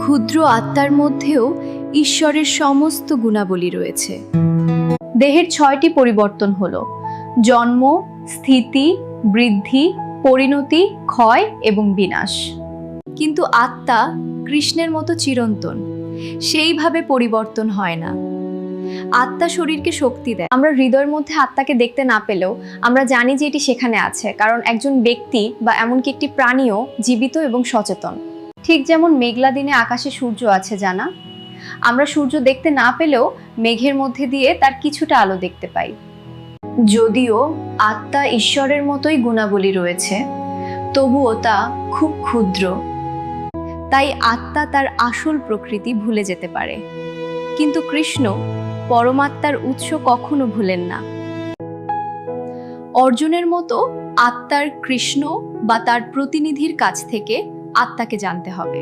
ক্ষুদ্র আত্মার মধ্যেও ঈশ্বরের সমস্ত গুণাবলী রয়েছে। দেহের 6টি পরিবর্তন হলো জন্ম, স্থিতি, বৃদ্ধি, পরিণতি, ক্ষয় এবং বিনাশ। কিন্তু আত্মা কৃষ্ণের মতো চিরন্তন, সেইভাবে পরিবর্তন হয় না। আত্মা শরীরকে শক্তি দেয়। আমরা হৃদয়ের মধ্যে আত্মাকে দেখতে না পেলেও আমরা জানি যে এটি সেখানে আছে, কারণ একজন ব্যক্তি বা এমনকি একটি প্রাণীও জীবিত এবং সচেতন। ঠিক যেমন মেঘলা দিনে আকাশে সূর্য আছে জানা, আমরা সূর্য দেখতে না পেলেও মেঘের মধ্যে দিয়ে তার কিছুটা আলো দেখতে পাই। যদিও আত্মা ঈশ্বরের মতোই গুণাবলী রয়েছে, তবুও তা খুব ক্ষুদ্র। তাই আত্মা তার আসল প্রকৃতি ভুলে যেতে পারে, কিন্তু কৃষ্ণ পরমাত্মার উৎস কখনো ভুলেন না। অর্জুনের মতো আত্মার কৃষ্ণ বা তার প্রতিনিধির কাছ থেকে আত্মাকে জানতে হবে।